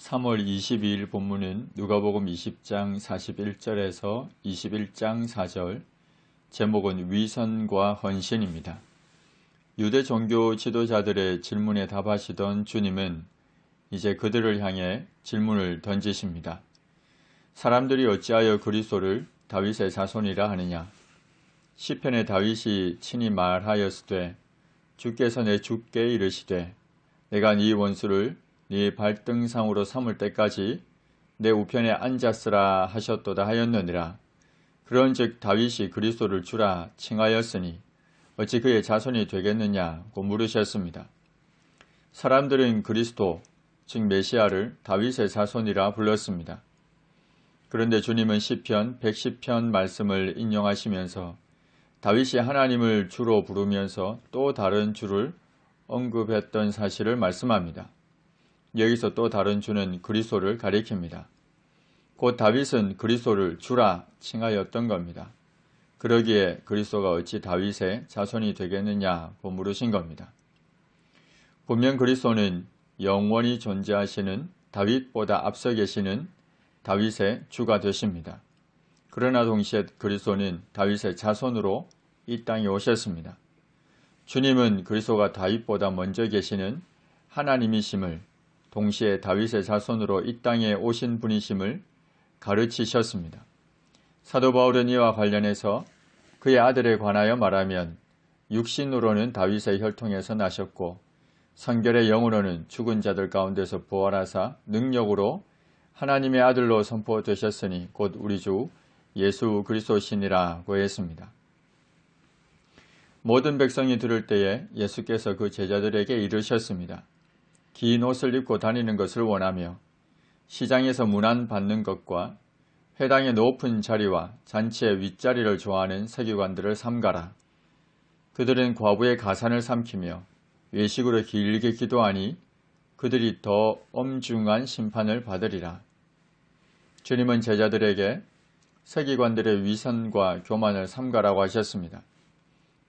3월 22일 본문은 누가복음 20장 41절에서 21장 4절, 제목은 위선과 헌신입니다. 유대 종교 지도자들의 질문에 답하시던 주님은 이제 그들을 향해 질문을 던지십니다. 사람들이 어찌하여 그리스도를 다윗의 자손이라 하느냐? 시편의 다윗이 친히 말하였으되 주께서 내 주께 이르시되 내가 네 원수를 네 발등상으로 삼을 때까지 내 우편에 앉았으라 하셨도다 하였느니라. 그런즉 다윗이 그리스도를 주라 칭하였으니 어찌 그의 자손이 되겠느냐고 물으셨습니다. 사람들은 그리스도 즉 메시아를 다윗의 자손이라 불렀습니다. 그런데 주님은 시편 110편 말씀을 인용하시면서 다윗이 하나님을 주로 부르면서 또 다른 주를 언급했던 사실을 말씀합니다. 여기서 또 다른 주는 그리스도를 가리킵니다. 곧 다윗은 그리스도를 주라 칭하였던 겁니다. 그러기에 그리스도가 어찌 다윗의 자손이 되겠느냐고 물으신 겁니다. 분명 그리스도는 영원히 존재하시는 다윗보다 앞서 계시는 다윗의 주가 되십니다. 그러나 동시에 그리스도는 다윗의 자손으로 이 땅에 오셨습니다. 주님은 그리스도가 다윗보다 먼저 계시는 하나님이심을 동시에 다윗의 자손으로 이 땅에 오신 분이심을 가르치셨습니다. 사도 바울은 이와 관련해서 그의 아들에 관하여 말하면 육신으로는 다윗의 혈통에서 나셨고 성결의 영으로는 죽은 자들 가운데서 부활하사 능력으로 하나님의 아들로 선포되셨으니 곧 우리 주 예수 그리스도시니라고 했습니다. 모든 백성이 들을 때에 예수께서 그 제자들에게 이르셨습니다. 긴 옷을 입고 다니는 것을 원하며 시장에서 문안받는 것과 회당의 높은 자리와 잔치의 윗자리를 좋아하는 서기관들을 삼가라. 그들은 과부의 가산을 삼키며 외식으로 길게 기도하니 그들이 더 엄중한 심판을 받으리라. 주님은 제자들에게 서기관들의 위선과 교만을 삼가라고 하셨습니다.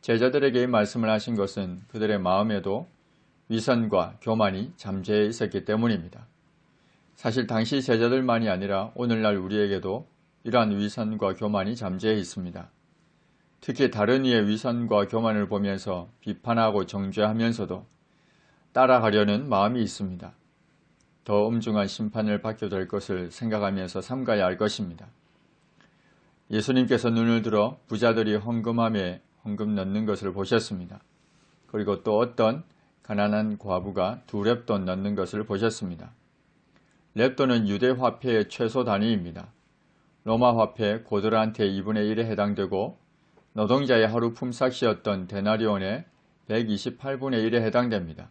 제자들에게 이 말씀을 하신 것은 그들의 마음에도 위선과 교만이 잠재해 있었기 때문입니다. 사실 당시 제자들만이 아니라 오늘날 우리에게도 이러한 위선과 교만이 잠재해 있습니다. 특히 다른 이의 위선과 교만을 보면서 비판하고 정죄하면서도 따라가려는 마음이 있습니다. 더 엄중한 심판을 받게 될 것을 생각하면서 삼가야 할 것입니다. 예수님께서 눈을 들어 부자들이 헌금함에 헌금 넣는 것을 보셨습니다. 그리고 또 어떤 가난한 과부가 2렙돈 넣는 것을 보셨습니다. 렙돈은 유대 화폐의 최소 단위입니다. 로마 화폐 고드란테 2분의 1에 해당되고 노동자의 하루 품삯이었던 데나리온의 128분의 1에 해당됩니다.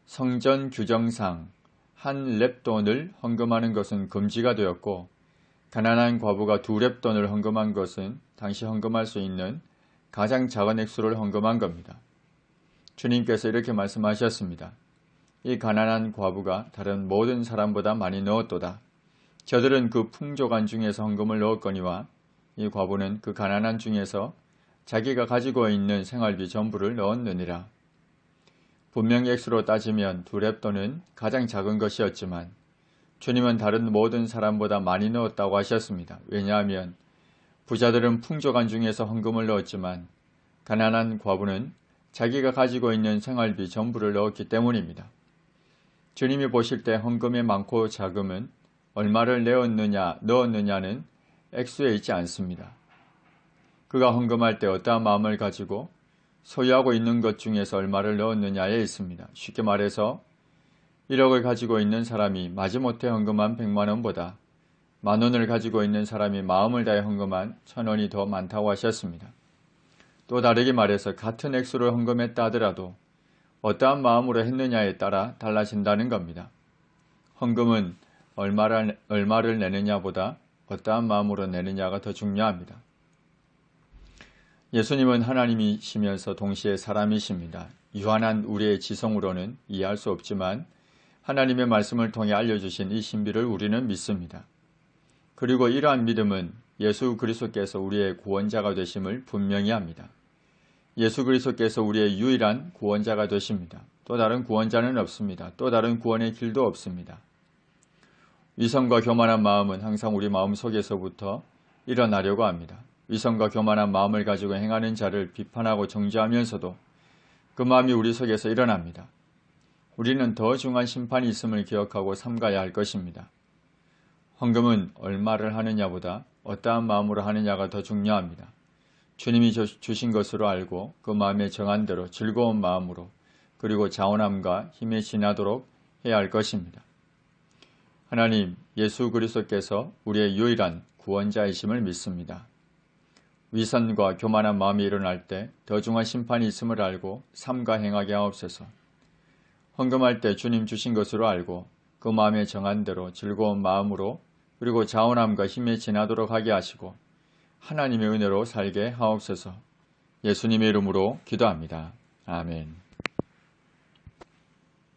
성전 규정상 한 렙돈을 헌금하는 것은 금지가 되었고 가난한 과부가 2렙돈을 헌금한 것은 당시 헌금할 수 있는 가장 작은 액수를 헌금한 겁니다. 주님께서 이렇게 말씀하셨습니다. 이 가난한 과부가 다른 모든 사람보다 많이 넣었도다. 저들은 그 풍족한 중에서 헌금을 넣었거니와 이 과부는 그 가난한 중에서 자기가 가지고 있는 생활비 전부를 넣었느니라. 분명히 액수로 따지면 2렙돈은 가장 작은 것이었지만 주님은 다른 모든 사람보다 많이 넣었다고 하셨습니다. 왜냐하면 부자들은 풍족한 중에서 헌금을 넣었지만 가난한 과부는 자기가 가지고 있는 생활비 전부를 넣었기 때문입니다. 주님이 보실 때 헌금의 많고 작음은 얼마를 넣었느냐는 액수에 있지 않습니다. 그가 헌금할 때 어떠한 마음을 가지고 소유하고 있는 것 중에서 얼마를 넣었느냐에 있습니다. 쉽게 말해서 1억을 가지고 있는 사람이 마지못해 헌금한 100만원보다 만원을 가지고 있는 사람이 마음을 다해 헌금한 1000원이 더 많다고 하셨습니다. 또 다르게 말해서 같은 액수를 헌금했다 하더라도 어떠한 마음으로 했느냐에 따라 달라진다는 겁니다. 헌금은 얼마를 내느냐보다 어떠한 마음으로 내느냐가 더 중요합니다. 예수님은 하나님이시면서 동시에 사람이십니다. 유한한 우리의 지성으로는 이해할 수 없지만 하나님의 말씀을 통해 알려주신 이 신비를 우리는 믿습니다. 그리고 이러한 믿음은 예수 그리스도께서 우리의 구원자가 되심을 분명히 합니다. 예수 그리스도께서 우리의 유일한 구원자가 되십니다. 또 다른 구원자는 없습니다. 또 다른 구원의 길도 없습니다. 위선과 교만한 마음은 항상 우리 마음 속에서부터 일어나려고 합니다. 위선과 교만한 마음을 가지고 행하는 자를 비판하고 정죄하면서도 그 마음이 우리 속에서 일어납니다. 우리는 더 중한 심판이 있음을 기억하고 삼가야 할 것입니다. 헌금은 얼마를 하느냐보다 어떠한 마음으로 하느냐가 더 중요합니다. 주님이 주신 것으로 알고 그 마음에 정한 대로 즐거운 마음으로 그리고 자원함과 힘에 지나도록 해야 할 것입니다. 하나님, 예수 그리스도께서 우리의 유일한 구원자이심을 믿습니다. 위선과 교만한 마음이 일어날 때 더 중한 심판이 있음을 알고 삼가 행하게 하옵소서. 헌금할 때 주님 주신 것으로 알고 그 마음에 정한 대로 즐거운 마음으로 그리고 자원함과 힘에 지나도록 하게 하시고 하나님의 은혜로 살게 하옵소서. 예수님의 이름으로 기도합니다. 아멘.